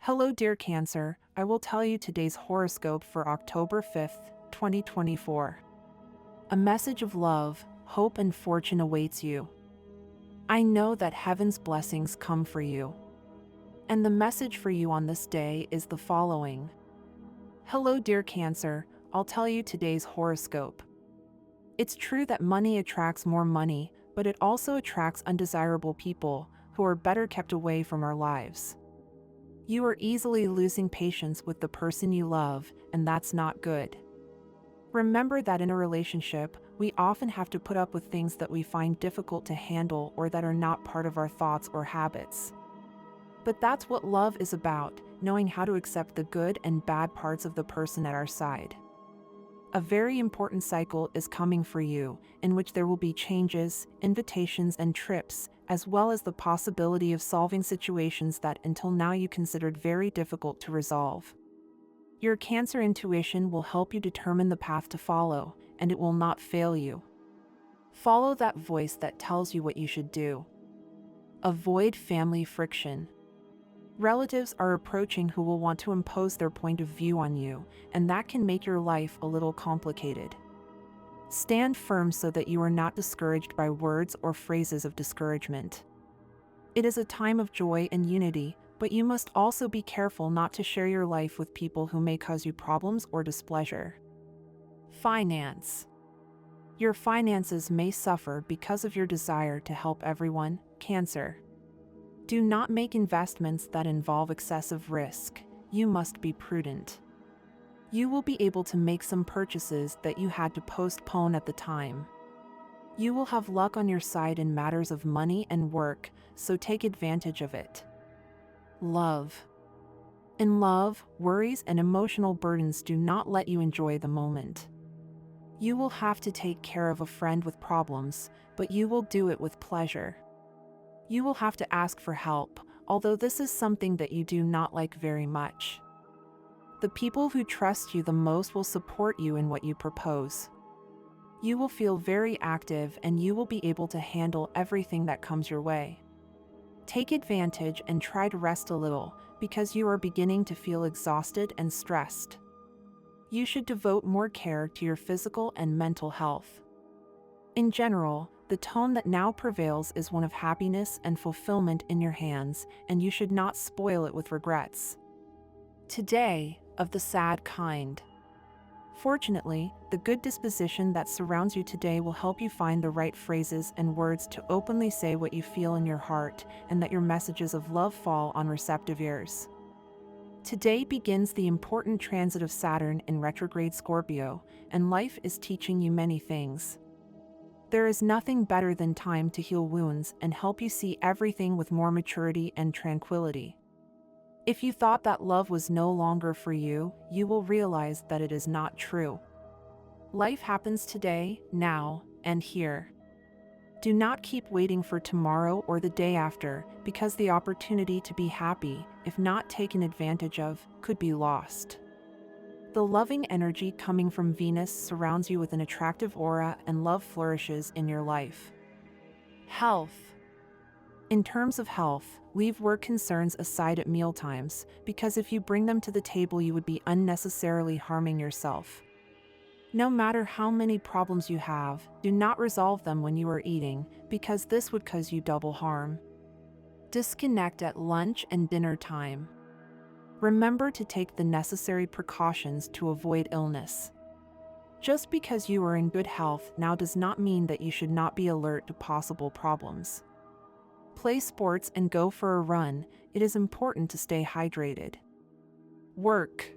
Hello, dear Cancer. I will tell you today's horoscope for October 5th, 2024. A message of love, hope, and fortune awaits you. I know that heaven's blessings come for you. And the message for you on this day is the following. Hello, dear Cancer. I'll tell you today's horoscope. It's true that money attracts more money, but it also attracts undesirable people who are better kept away from our lives. You are easily losing patience with the person you love, and that's not good. Remember that in a relationship, we often have to put up with things that we find difficult to handle or that are not part of our thoughts or habits. But that's what love is about, knowing how to accept the good and bad parts of the person at our side. A very important cycle is coming for you, in which there will be changes, invitations, and trips, as well as the possibility of solving situations that until now you considered very difficult to resolve. Your Cancer intuition will help you determine the path to follow, and it will not fail you. Follow that voice that tells you what you should do. Avoid family friction. Relatives are approaching who will want to impose their point of view on you, and that can make your life a little complicated. Stand firm so that you are not discouraged by words or phrases of discouragement. It is a time of joy and unity, but you must also be careful not to share your life with people who may cause you problems or displeasure. Finance. Your finances may suffer because of your desire to help everyone, Cancer. Do not make investments that involve excessive risk. You must be prudent. You will be able to make some purchases that you had to postpone at the time. You will have luck on your side in matters of money and work, so take advantage of it. Love. In love, worries and emotional burdens do not let you enjoy the moment. You will have to take care of a friend with problems, but you will do it with pleasure. You will have to ask for help, although this is something that you do not like very much. The people who trust you the most will support you in what you propose. You will feel very active and you will be able to handle everything that comes your way. Take advantage and try to rest a little, because you are beginning to feel exhausted and stressed. You should devote more care to your physical and mental health. In general, the tone that now prevails is one of happiness and fulfillment in your hands, and you should not spoil it with regrets. Today, of the sad kind. Fortunately, the good disposition that surrounds you today will help you find the right phrases and words to openly say what you feel in your heart, and that your messages of love fall on receptive ears. Today begins the important transit of Saturn in retrograde Scorpio, and life is teaching you many things. There is nothing better than time to heal wounds and help you see everything with more maturity and tranquility. If you thought that love was no longer for you, you will realize that it is not true. Life happens today, now, and here. Do not keep waiting for tomorrow or the day after, because the opportunity to be happy, if not taken advantage of, could be lost. The loving energy coming from Venus surrounds you with an attractive aura, and love flourishes in your life. Health. In terms of health, leave work concerns aside at mealtimes, because if you bring them to the table you would be unnecessarily harming yourself. No matter how many problems you have, do not resolve them when you are eating, because this would cause you double harm. Disconnect at lunch and dinner time. Remember to take the necessary precautions to avoid illness. Just because you are in good health now does not mean that you should not be alert to possible problems. Play sports and go for a run. It is important to stay hydrated. Work.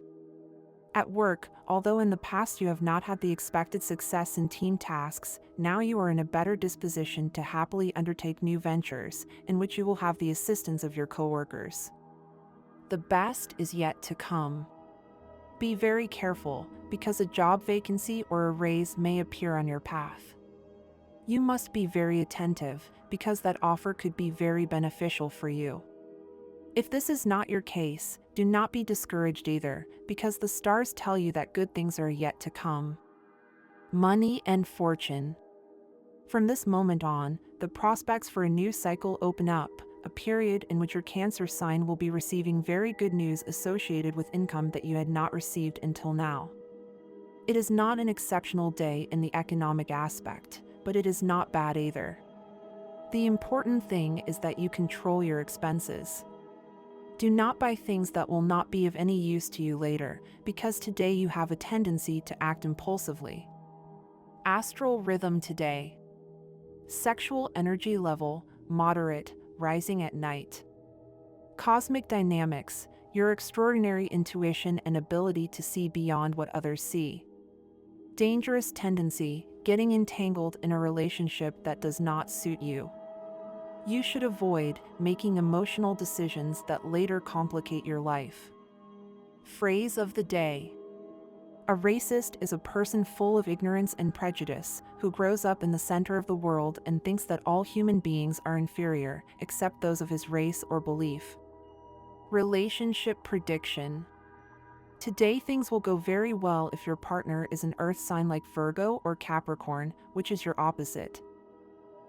At work, although in the past you have not had the expected success in team tasks, now you are in a better disposition to happily undertake new ventures, in which you will have the assistance of your coworkers. The best is yet to come. Be very careful, because a job vacancy or a raise may appear on your path. You must be very attentive, because that offer could be very beneficial for you. If this is not your case, do not be discouraged either, because the stars tell you that good things are yet to come. Money and fortune. From this moment on, the prospects for a new cycle open up, a period in which your Cancer sign will be receiving very good news associated with income that you had not received until now. It is not an exceptional day in the economic aspect, but it is not bad either. The important thing is that you control your expenses. Do not buy things that will not be of any use to you later, because today you have a tendency to act impulsively. Astral rhythm today. Sexual energy level, moderate, rising at night. Cosmic dynamics, your extraordinary intuition and ability to see beyond what others see. Dangerous tendency, getting entangled in a relationship that does not suit you. You should avoid making emotional decisions that later complicate your life. Phrase of the day. A racist is a person full of ignorance and prejudice, who grows up in the center of the world and thinks that all human beings are inferior, except those of his race or belief. Relationship prediction. Today things will go very well if your partner is an earth sign like Virgo or Capricorn, which is your opposite.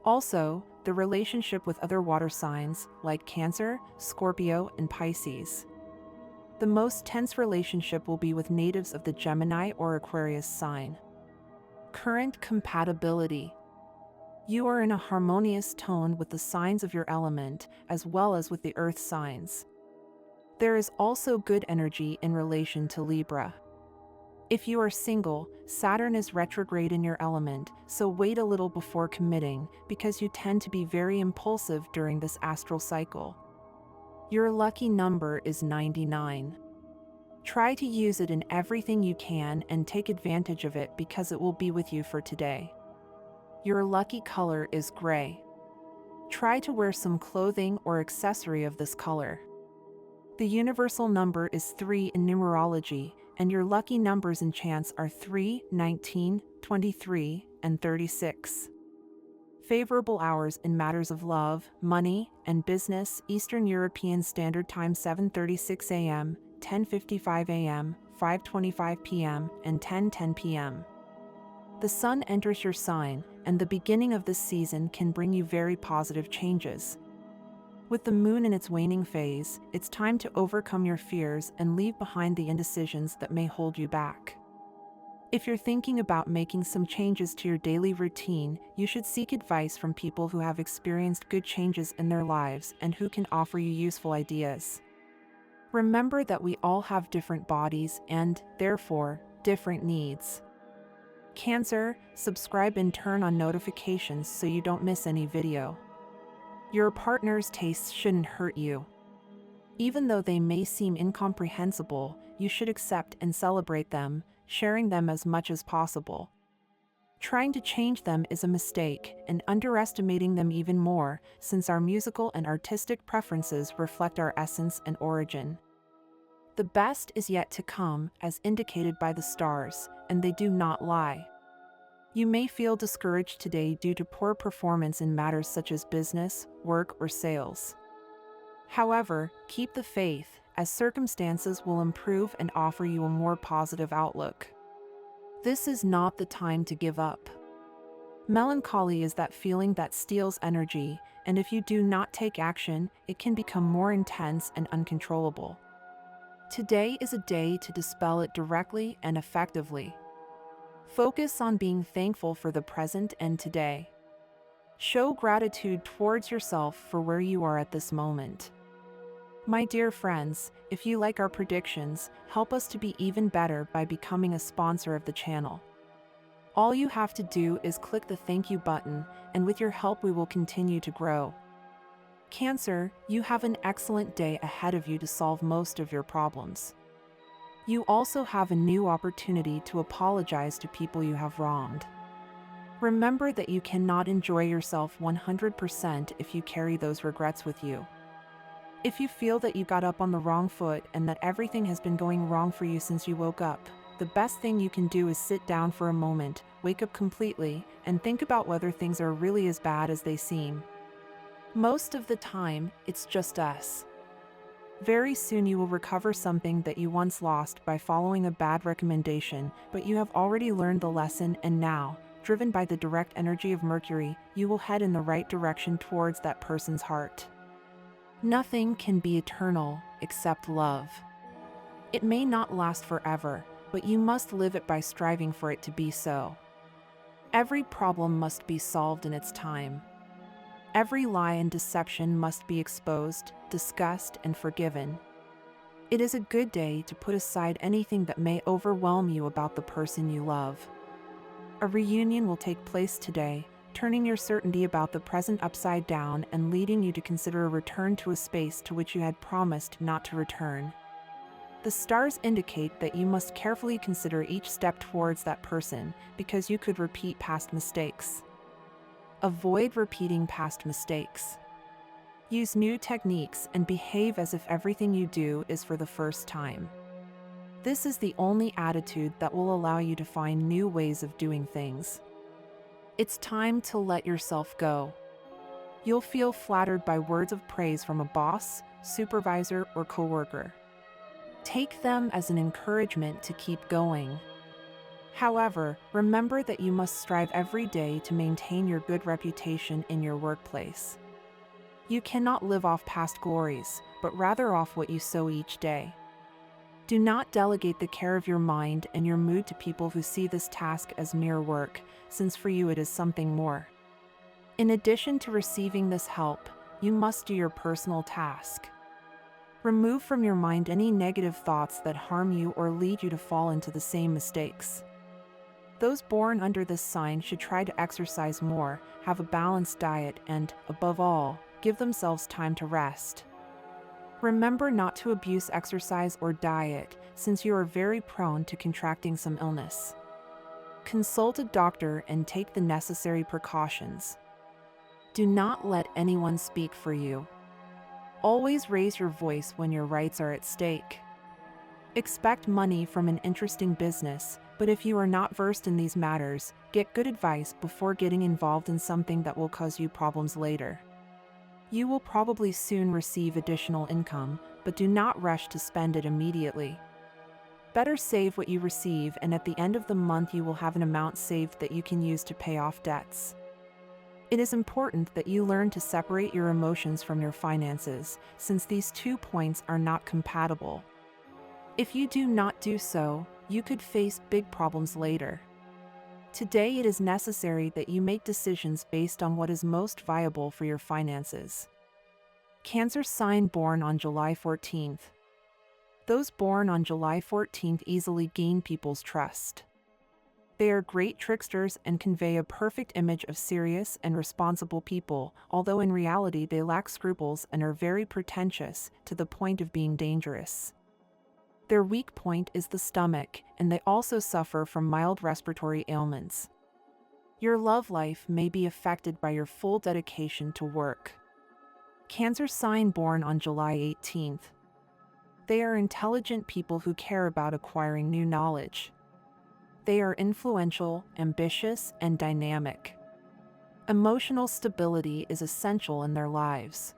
Also, the relationship with other water signs, like Cancer, Scorpio, and Pisces. The most tense relationship will be with natives of the Gemini or Aquarius sign. Current compatibility. You are in a harmonious tone with the signs of your element, as well as with the earth signs. There is also good energy in relation to Libra. If you are single, Saturn is retrograde in your element, so wait a little before committing, because you tend to be very impulsive during this astral cycle. Your lucky number is 99. Try to use it in everything you can and take advantage of it because it will be with you for today. Your lucky color is gray. Try to wear some clothing or accessory of this color. The universal number is 3 in numerology, and your lucky numbers and chance are 3, 19, 23, and 36. Favorable hours in matters of love, money, and business: Eastern European Standard Time 7:36 a.m., 10:55 a.m., 5:25 p.m., and 10:10 p.m. The sun enters your sign, and the beginning of this season can bring you very positive changes. With the moon in its waning phase, it's time to overcome your fears and leave behind the indecisions that may hold you back. If you're thinking about making some changes to your daily routine, you should seek advice from people who have experienced good changes in their lives and who can offer you useful ideas. Remember that we all have different bodies and, therefore, different needs. Cancer, subscribe and turn on notifications so you don't miss any video. Your partner's tastes shouldn't hurt you. Even though they may seem incomprehensible, you should accept and celebrate them, sharing them as much as possible. Trying to change them is a mistake, and underestimating them even more, since our musical and artistic preferences reflect our essence and origin. The best is yet to come, as indicated by the stars, and they do not lie. You may feel discouraged today due to poor performance in matters such as business, work, or sales. However, keep the faith, as circumstances will improve and offer you a more positive outlook. This is not the time to give up. Melancholy is that feeling that steals energy, and if you do not take action, it can become more intense and uncontrollable. Today is a day to dispel it directly and effectively. Focus on being thankful for the present and today. Show gratitude towards yourself for where you are at this moment. My dear friends, if you like our predictions, help us to be even better by becoming a sponsor of the channel. All you have to do is click the thank you button, and with your help we will continue to grow. Cancer, you have an excellent day ahead of you to solve most of your problems. You also have a new opportunity to apologize to people you have wronged. Remember that you cannot enjoy yourself 100% if you carry those regrets with you. If you feel that you got up on the wrong foot and that everything has been going wrong for you since you woke up, the best thing you can do is sit down for a moment, wake up completely, and think about whether things are really as bad as they seem. Most of the time, it's just us. Very soon you will recover something that you once lost by following a bad recommendation, but you have already learned the lesson, and now, driven by the direct energy of Mercury, you will head in the right direction towards that person's heart. Nothing can be eternal except love. It may not last forever, but you must live it by striving for it to be so. Every problem must be solved in its time. Every lie and deception must be exposed, discussed, and forgiven. It is a good day to put aside anything that may overwhelm you about the person you love. A reunion will take place today, turning your certainty about the present upside down and leading you to consider a return to a space to which you had promised not to return. The stars indicate that you must carefully consider each step towards that person because you could repeat past mistakes. Avoid repeating past mistakes. Use new techniques and behave as if everything you do is for the first time. This is the only attitude that will allow you to find new ways of doing things. It's time to let yourself go. You'll feel flattered by words of praise from a boss, supervisor, or coworker. Take them as an encouragement to keep going. However, remember that you must strive every day to maintain your good reputation in your workplace. You cannot live off past glories, but rather off what you sow each day. Do not delegate the care of your mind and your mood to people who see this task as mere work, since for you it is something more. In addition to receiving this help, you must do your personal task. Remove from your mind any negative thoughts that harm you or lead you to fall into the same mistakes. Those born under this sign should try to exercise more, have a balanced diet, and, above all, give themselves time to rest. Remember not to abuse exercise or diet, since you are very prone to contracting some illness. Consult a doctor and take the necessary precautions. Do not let anyone speak for you. Always raise your voice when your rights are at stake. Expect money from an interesting business, but if you are not versed in these matters, get good advice before getting involved in something that will cause you problems later. You will probably soon receive additional income, but do not rush to spend it immediately. Better save what you receive, and at the end of the month you will have an amount saved that you can use to pay off debts. It is important that you learn to separate your emotions from your finances, since these 2 points are not compatible. If you do not do so, you could face big problems later. Today it is necessary that you make decisions based on what is most viable for your finances. Cancer sign born on July 14th. Those born on July 14th easily gain people's trust. They are great tricksters and convey a perfect image of serious and responsible people, although in reality they lack scruples and are very pretentious, to the point of being dangerous. Their weak point is the stomach, and they also suffer from mild respiratory ailments. Your love life may be affected by your full dedication to work. Cancer sign born on July 18th. They are intelligent people who care about acquiring new knowledge. They are influential, ambitious, and dynamic. Emotional stability is essential in their lives.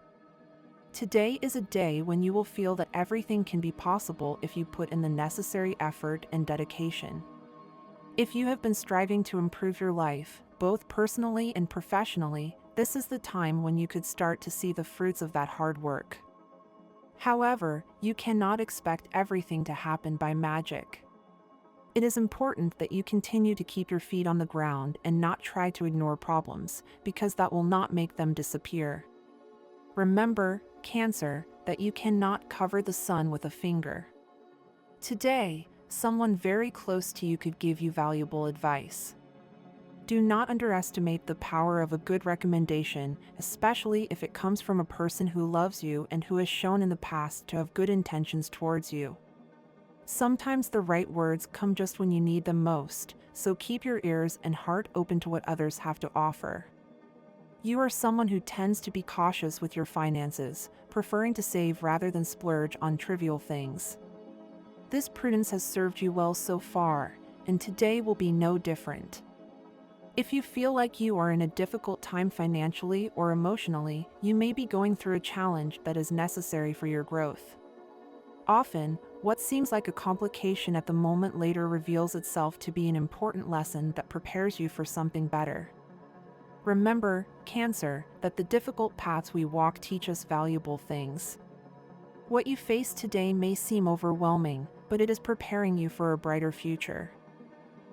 Today is a day when you will feel that everything can be possible if you put in the necessary effort and dedication. If you have been striving to improve your life, both personally and professionally, this is the time when you could start to see the fruits of that hard work. However, you cannot expect everything to happen by magic. It is important that you continue to keep your feet on the ground and not try to ignore problems, because that will not make them disappear. Remember, Cancer, that you cannot cover the sun with a finger. Today, someone very close to you could give you valuable advice. Do not underestimate the power of a good recommendation, especially if it comes from a person who loves you and who has shown in the past to have good intentions towards you. Sometimes the right words come just when you need them most, so keep your ears and heart open to what others have to offer. You are someone who tends to be cautious with your finances, preferring to save rather than splurge on trivial things. This prudence has served you well so far, and today will be no different. If you feel like you are in a difficult time financially or emotionally, you may be going through a challenge that is necessary for your growth. Often, what seems like a complication at the moment later reveals itself to be an important lesson that prepares you for something better. Remember, Cancer, that the difficult paths we walk teach us valuable things. What you face today may seem overwhelming, but it is preparing you for a brighter future.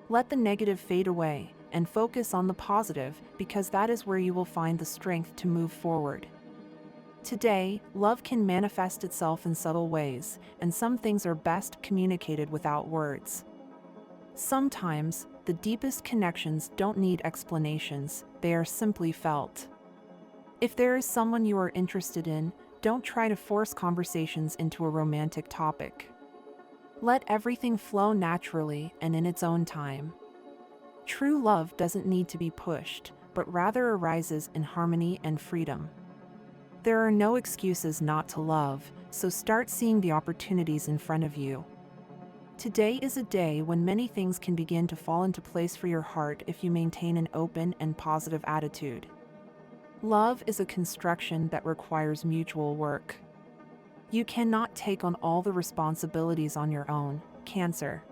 Let the negative fade away and focus on the positive, because that is where you will find the strength to move forward. Today, love can manifest itself in subtle ways, and some things are best communicated without words. Sometimes, the deepest connections don't need explanations, they are simply felt. If there is someone you are interested in, don't try to force conversations into a romantic topic. Let everything flow naturally and in its own time. True love doesn't need to be pushed, but rather arises in harmony and freedom. There are no excuses not to love, so start seeing the opportunities in front of you. Today is a day when many things can begin to fall into place for your heart if you maintain an open and positive attitude. Love is a construction that requires mutual work. You cannot take on all the responsibilities on your own, Cancer.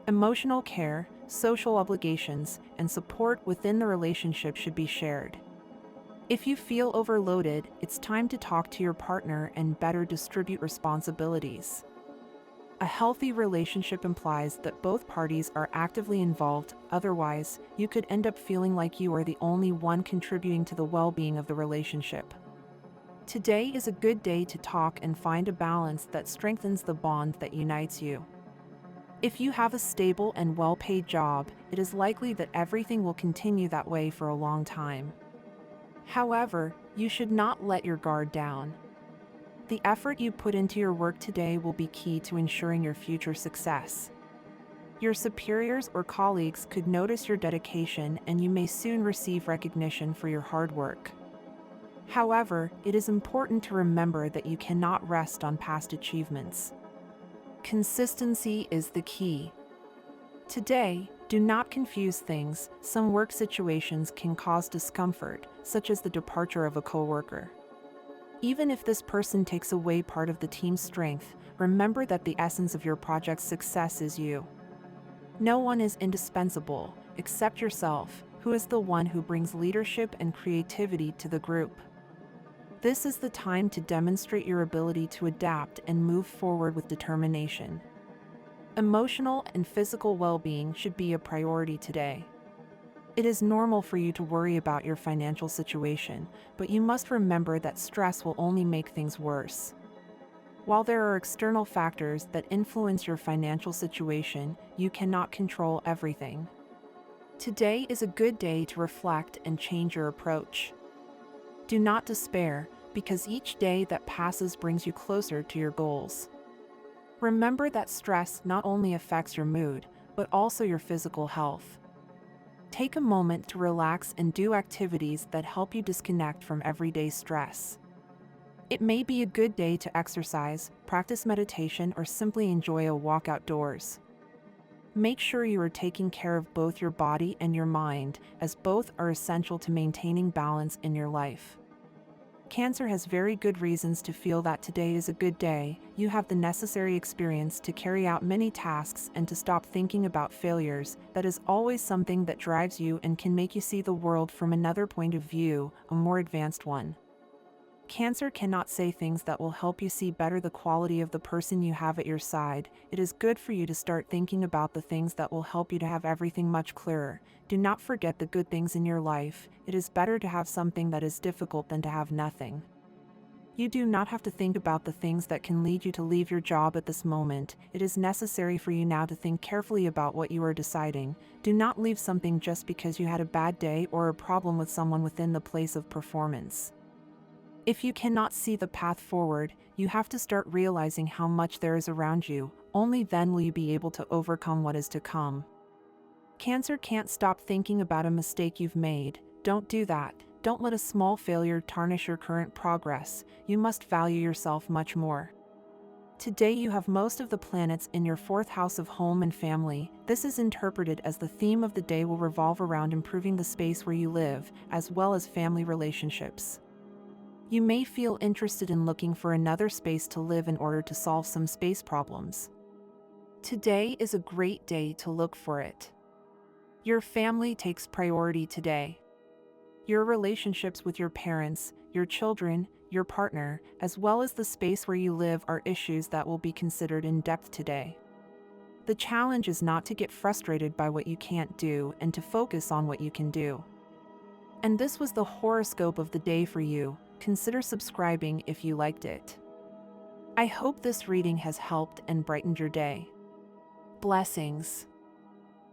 Emotional care, social obligations, and support within the relationship should be shared. If you feel overloaded, it's time to talk to your partner and better distribute responsibilities. A healthy relationship implies that both parties are actively involved, otherwise, you could end up feeling like you are the only one contributing to the well-being of the relationship. Today is a good day to talk and find a balance that strengthens the bond that unites you. If you have a stable and well-paid job, it is likely that everything will continue that way for a long time. However, you should not let your guard down. The effort you put into your work today will be key to ensuring your future success. Your superiors or colleagues could notice your dedication, and you may soon receive recognition for your hard work. However, it is important to remember that you cannot rest on past achievements. Consistency is the key. Today, do not confuse things. Some work situations can cause discomfort, such as the departure of a coworker. Even if this person takes away part of the team's strength, remember that the essence of your project's success is you. No one is indispensable, except yourself, who is the one who brings leadership and creativity to the group. This is the time to demonstrate your ability to adapt and move forward with determination. Emotional and physical well-being should be a priority today. It is normal for you to worry about your financial situation, but you must remember that stress will only make things worse. While there are external factors that influence your financial situation, you cannot control everything. Today is a good day to reflect and change your approach. Do not despair, because each day that passes brings you closer to your goals. Remember that stress not only affects your mood, but also your physical health. Take a moment to relax and do activities that help you disconnect from everyday stress. It may be a good day to exercise, practice meditation, or simply enjoy a walk outdoors. Make sure you are taking care of both your body and your mind, as both are essential to maintaining balance in your life. Cancer has very good reasons to feel that today is a good day. You have the necessary experience to carry out many tasks and to stop thinking about failures. That is always something that drives you and can make you see the world from another point of view, a more advanced one. Cancer cannot say things that will help you see better the quality of the person you have at your side. It is good for you to start thinking about the things that will help you to have everything much clearer. Do not forget the good things in your life. It is better to have something that is difficult than to have nothing. You do not have to think about the things that can lead you to leave your job at this moment. It is necessary for you now to think carefully about what you are deciding. Do not leave something just because you had a bad day or a problem with someone within the place of performance. If you cannot see the path forward, you have to start realizing how much there is around you. Only then will you be able to overcome what is to come. Cancer can't stop thinking about a mistake you've made. Don't do that. Don't let a small failure tarnish your current progress. You must value yourself much more. Today you have most of the planets in your fourth house of home and family. This is interpreted as the theme of the day will revolve around improving the space where you live, as well as family relationships. You may feel interested in looking for another space to live in order to solve some space problems. Today is a great day to look for it. Your family takes priority today. Your relationships with your parents, your children, your partner, as well as the space where you live are issues that will be considered in depth today. The challenge is not to get frustrated by what you can't do and to focus on what you can do. And this was the horoscope of the day for you. Consider subscribing if you liked it. I hope this reading has helped and brightened your day. Blessings.